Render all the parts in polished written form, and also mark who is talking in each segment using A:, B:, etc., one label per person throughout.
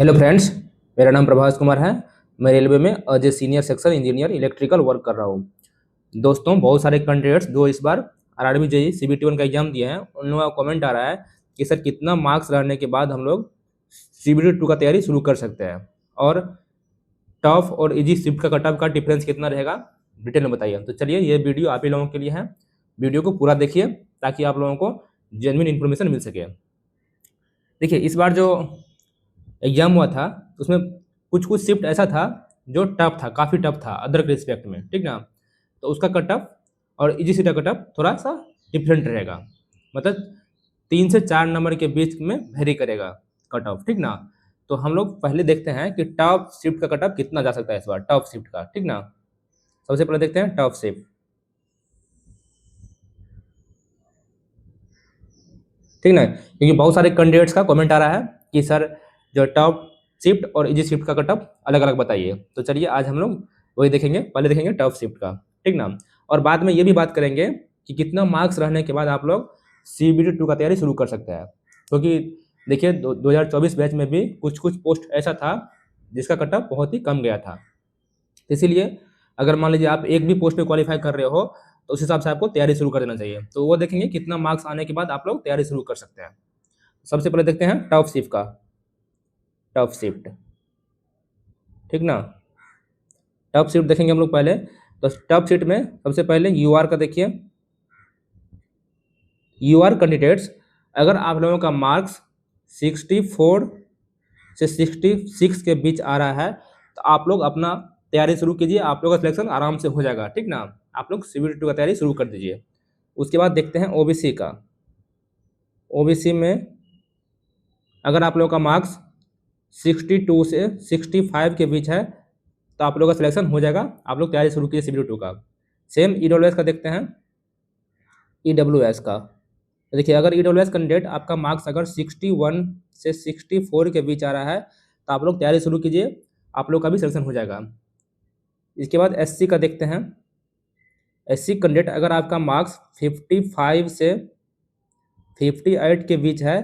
A: Hello friends, मेरा नाम प्रभास कुमार है। मैं रेलवे में as a senior section engineer electrical work कर रहा हूँ। दोस्तों, बहुत सारे कैंडिडेट्स जो इस बार आरआरबी जेई सीबीटी 1 का एग्जाम दिए हैं, उन लोगों का कमेंट आ रहा है कि सर कितना मार्क्स रहने के बाद हम लोग सीबीटी 2 का तैयारी शुरू कर सकते हैं, और टफ और इजी शिफ्ट का कटऑफ का डिफरेंस कितना रहेगा, डिटेल में बताइए। तो चलिए, ये वीडियो आप ही लोगों के लिए है। वीडियो को पूरा देखिए ताकि आप लोगों को जेन्युइन इन्फॉर्मेशन मिल सके। देखिए, इस बार जो एग्जाम हुआ था उसमें कुछ कुछ शिफ्ट ऐसा था जो टफ था, काफ़ी टफ था अदर के रिस्पेक्ट में, ठीक ना। तो उसका कट ऑफ और इजी सीटा कट ऑफ थोड़ा सा डिफरेंट रहेगा, मतलब 3 से 4 नंबर के बीच में वेरी करेगा कट ऑफ, ठीक ना। तो हम लोग पहले देखते हैं कि टफ शिफ्ट का कट ऑफ कितना जा सकता है इस बार, टफ शिफ्ट का, ठीक ना। सबसे पहले देखते हैं टफ शिफ्ट, ठीक ना, क्योंकि बहुत सारे कैंडिडेट्स का कमेंट आ रहा है कि सर जो टॉप शिफ्ट और इजी शिफ्ट का कट ऑफ अलग अलग बताइए। तो चलिए, आज हम लोग वही देखेंगे। पहले देखेंगे टॉप शिफ्ट का, ठीक ना, और बाद में ये भी बात करेंगे कि कितना मार्क्स रहने के बाद आप लोग सीबीटी 2 का तैयारी शुरू कर सकते हैं। क्योंकि देखिए, 2024 बैच में भी कुछ कुछ पोस्ट ऐसा था जिसका कट ऑफ बहुत ही कम गया था। तो इसीलिए अगर मान लीजिए आप एक भी पोस्ट में क्वालिफाई कर रहे हो, तो उस हिसाब से आपको तैयारी शुरू कर देना चाहिए। तो वो देखेंगे कितना मार्क्स आने के बाद आप लोग तैयारी शुरू कर सकते हैं। सबसे पहले देखते हैं टफ शिफ्ट का, टफ शिफ्ट, ठीक ना। टफ शिफ्ट देखेंगे हम लोग पहले। तो टफ शिफ्ट में सबसे पहले यूआर का देखिए। यूआर कैंडिडेट्स, अगर आप लोगों का मार्क्स 64 से 66 के बीच आ रहा है, तो आप लोग अपना तैयारी शुरू कीजिए, आप लोग का सिलेक्शन आराम से हो जाएगा, ठीक ना। आप लोग सीबीटी 2 का तैयारी शुरू कर दीजिए। उसके बाद देखते हैं ओबीसी का। ओबीसी में अगर आप लोगों का मार्क्स 62 से 65 के बीच है, तो आप लोगों का सिलेक्शन हो जाएगा, आप लोग तैयारी शुरू कीजिए सीबीटी 2 का। सेम ईडब्ल्यूएस का देखते हैं। ईडब्ल्यूएस का देखिए, अगर ईडब्ल्यूएस कैंडिडेट आपका मार्क्स अगर 61 से 64 के बीच आ रहा है, तो आप लोग तैयारी शुरू कीजिए, आप लोग का भी सिलेक्शन हो जाएगा। इसके बाद एससी का देखते हैं। एससी कैंडिडेट, अगर आपका मार्क्स 55 से 58 के बीच है,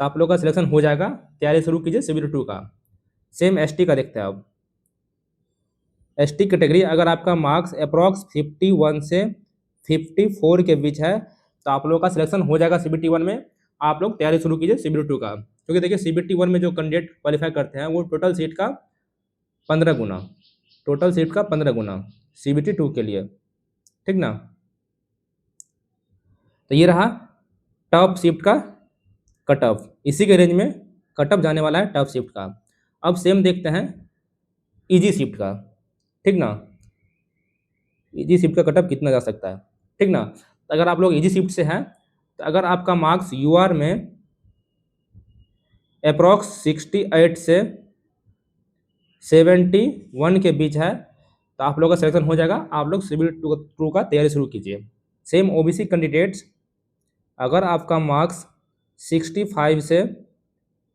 A: तो आप लोग का सिलेक्शन हो जाएगा, तैयारी शुरू कीजिए सीबीटी 2 का। सेम एसटी का देखते हैं अब। एसटी कैटेगरी, अगर आपका मार्क्स अप्रॉक्स 51 से 54 के बीच है, तो आप लोगों का सिलेक्शन हो जाएगा सीबीटी 1 में, आप लोग तैयारी शुरू कीजिए सीबीटी 2 का। क्योंकि देखिए, सीबीटी 1 में जो कैंडिडेट क्वालिफाई करते हैं वो टोटल सीट का 15 गुना, टोटल सीट का 15 गुना सीबीटी 2 के लिए, ठीक ना। तो ये रहा टॉप शिफ्ट का कट ऑफ, इसी के रेंज में कट ऑफ जाने वाला है टॉप शिफ्ट का। अब सेम देखते हैं इजी शिफ्ट का, ठीक ना। इजी शिफ्ट का कट ऑफ कितना जा सकता है, ठीक ना। तो अगर आप लोग इजी शिफ्ट से हैं, तो अगर आपका मार्क्स यूआर में अप्रॉक्स 68 से 71 के बीच है, तो आप लोग का सिलेक्शन हो जाएगा, आप लोग सीबीटी 2 का तैयारी शुरू कीजिए। सेम ओबीसी कैंडिडेट्स, अगर आपका मार्क्स 65 से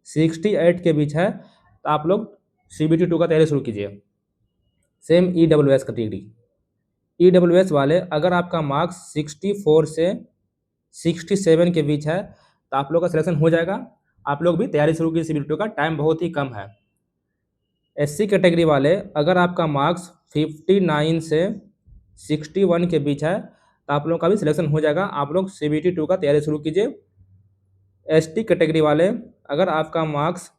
A: 68 के बीच है, तो आप लोग सीबीटी 2 का तैयारी शुरू कीजिए। सेम ईडब्ल्यूएस कैटेगरी, ईडब्ल्यूएस वाले, अगर आपका मार्क्स 64 से 67 के बीच है, तो आप लोग का सिलेक्शन हो जाएगा, आप लोग भी तैयारी शुरू कीजिए सीबीटी 2 का, टाइम बहुत ही कम है। एससी कैटेगरी वाले, अगर आपका मार्क्स 59 से 61 के बीच है, तो आप लोग का भी सिलेक्शन हो जाएगा, आप लोग सीबीटी 2 का तैयारी शुरू कीजिए। एसटी कैटेगरी वाले, अगर आपका मार्क्स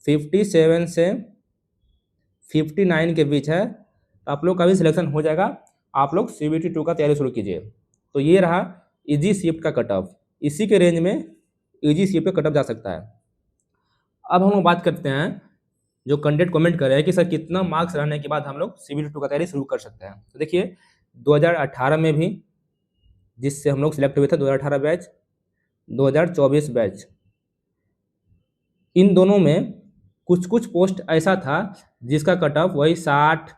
A: 57 से 59 के बीच है, तो आप लोग का भी सिलेक्शन हो जाएगा, आप लोग सीबीटी 2 का तैयारी शुरू कीजिए। तो ये रहा इजी शिफ्ट का कट ऑफ, इसी के रेंज में इजी शिफ्ट का कट ऑफ जा सकता है। अब हम लोग बात करते हैं, जो कैंडिडेट कमेंट कर रहे हैं कि सर कितना मार्क्स रहने के बाद हम लोग सीबीटी 2 का तैयारी शुरू कर सकते हैं। तो देखिए, 2018 में भी जिससे हम लोग सिलेक्ट हुए थे, 2018 बैच, 2024 बैच, इन दोनों में कुछ कुछ पोस्ट ऐसा था जिसका कट ऑफ वही 60,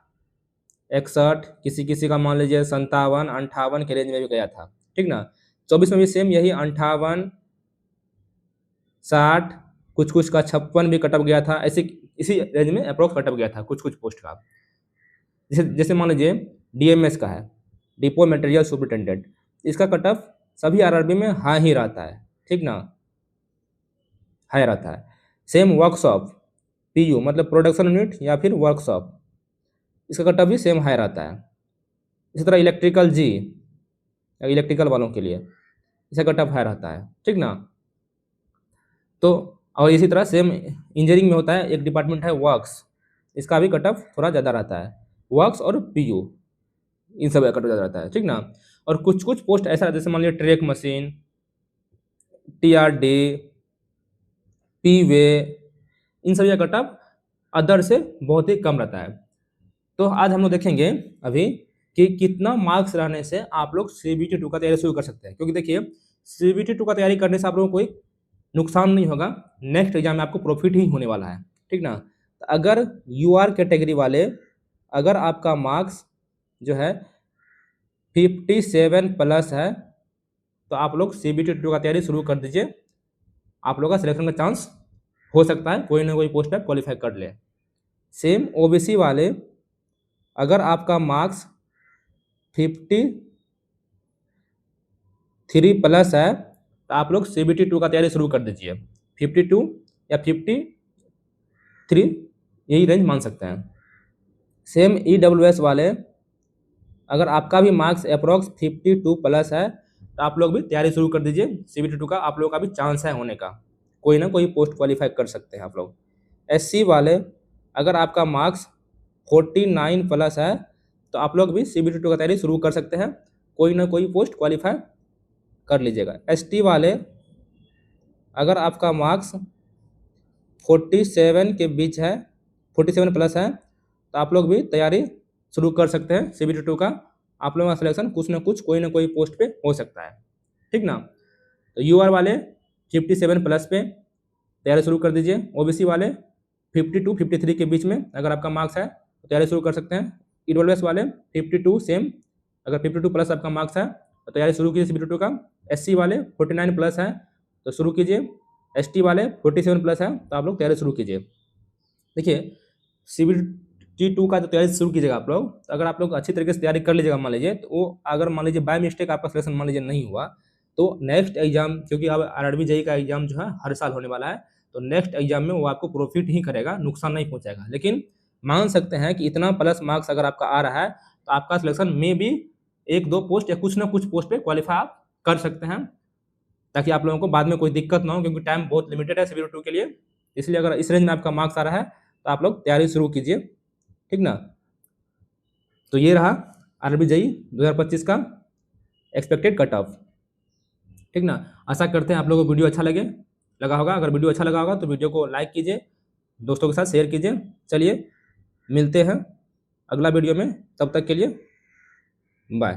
A: 61, किसी किसी का मान लीजिए 57, 58 के रेंज में भी गया था, ठीक ना। 24 में भी सेम यही 58, 60, कुछ कुछ का 56 भी कट ऑफ गया था, ऐसे इसी रेंज में अप्रोक्स कट ऑफ गया था कुछ कुछ पोस्ट का। जैसे जैसे मान लीजिए डीएमएस का है, डिपो मटेरियल सुपरिटेंडेंट, इसका कट ऑफ सभी आरआरबी में हाई ही रहता है, ठीक ना, हाई रहता है। सेम वर्कशॉप, पीयू मतलब प्रोडक्शन यूनिट या फिर वर्कशॉप, इसका कट ऑफ भी सेम हाई रहता है। इसी तरह इलेक्ट्रिकल जी, इलेक्ट्रिकल वालों के लिए इसका कट ऑफ हाई रहता है, ठीक ना। तो और इसी तरह सेम इंजीनियरिंग में होता है, एक डिपार्टमेंट है वर्क्स, इसका भी कट ऑफ थोड़ा ज़्यादा रहता है। वर्क्स और पीयू इन सब का कट ऑफ ज़्यादा रहता है, ठीक ना। और कुछ कुछ पोस्ट ऐसा रहता है, जैसे मान लीजिए ट्रैक मशीन, टीआरडी, पीवे, इन सभी का कट ऑफ अदर से बहुत ही कम रहता है। तो आज हम लोग देखेंगे अभी कि कितना मार्क्स रहने से आप लोग सीबीटी 2 का तैयारी शुरू कर सकते हैं। क्योंकि देखिए सीबीटी 2 का तैयारी करने से आप लोगों को कोई नुकसान नहीं होगा, नेक्स्ट एग्जाम में आपको प्रॉफिट ही होने वाला है, ठीक ना। तो अगर यूआर कैटेगरी वाले, अगर आपका मार्क्स जो है 57 प्लस है तो आप लोग सीबीटी 2 का तैयारी शुरू कर दीजिए, आप लोग का सिलेक्शन का चांस हो सकता है, कोई ना कोई पोस्ट पर क्वालिफाई कर ले। सेम ओबीसी वाले, अगर आपका मार्क्स 53 प्लस है तो आप लोग सीबीटी 2 का तैयारी शुरू कर दीजिए। 52 या 53 यही रेंज मान सकते हैं। सेम ईडब्ल्यूएस वाले, अगर आपका भी मार्क्स अप्रॉक्स 52 प्लस है तो आप लोग भी तैयारी शुरू कर दीजिए। सीबीटी 2 का आप लोगों का भी चांस है होने का, कोई ना कोई पोस्ट क्वालिफाई कर सकते हैं आप लोग। एससी वाले, अगर आपका मार्क्स 49 प्लस है तो आप लोग भी सीबीटी 2 का तैयारी शुरू कर सकते हैं, कोई ना कोई पोस्ट क्वालिफाई कर लीजिएगा। एसटी वाले, अगर आपका मार्क्स 47 के बीच है, 47 प्लस है तो आप लोग भी तैयारी शुरू कर सकते हैं सीबीटी 2 का, आप लोगों का सिलेक्शन कुछ ना कुछ कोई ना कोई पोस्ट पे हो सकता है, ठीक ना। तो यूआर वाले 57 प्लस पे तैयारी शुरू कर दीजिए। ओबीसी वाले 52 53 के बीच में अगर आपका मार्क्स है तो तैयारी शुरू कर सकते हैं। ईडब्ल्यूएस वाले 52 सेम, अगर 52 प्लस आपका मार्क्स है तो तैयारी शुरू कीजिए सीबीटी 2 का। एससी वाले 49 प्लस है तो शुरू कीजिए। एसटी वाले 47 प्लस है तो आप लोग तैयारी शुरू कीजिए। देखिए सीबीटी 2 का जो तैयारी शुरू कीजिएगा आप लोग, तो अगर आप लोग अच्छी तरीके से तैयारी कर लीजिएगा, मान लीजिए तो वो अगर मान लीजिए बाय मिस्टेक आपका सिलेक्शन मान लीजिए नहीं हुआ तो नेक्स्ट एग्जाम, क्योंकि अब आरआरबी जेईई का एग्जाम जो है हर साल होने वाला है, तो नेक्स्ट एग्जाम में वो आपको प्रॉफिट ही करेगा, नुकसान नहीं पहुंचाएगा। लेकिन मान सकते हैं कि इतना प्लस मार्क्स अगर आपका आ रहा है तो आपका सिलेक्शन में भी एक दो पोस्ट या कुछ ना कुछ पोस्ट पे क्वालिफाई आप कर सकते हैं, ताकि आप लोगों को बाद में कोई दिक्कत ना हो, क्योंकि टाइम बहुत लिमिटेड है सीबीटी 2 के लिए। इसलिए अगर इस रेंज में आपका मार्क्स आ रहा है तो आप लोग तैयारी शुरू कीजिए, ठीक ना। तो ये रहा आरआरबी जेईई 2025 का एक्सपेक्टेड कट ऑफ, ठीक ना। आशा करते हैं आप लोगों को वीडियो अच्छा लगा होगा। अगर वीडियो अच्छा लगा होगा तो वीडियो को लाइक कीजिए, दोस्तों के साथ शेयर कीजिए। चलिए मिलते हैं अगला वीडियो में, तब तक के लिए बाय।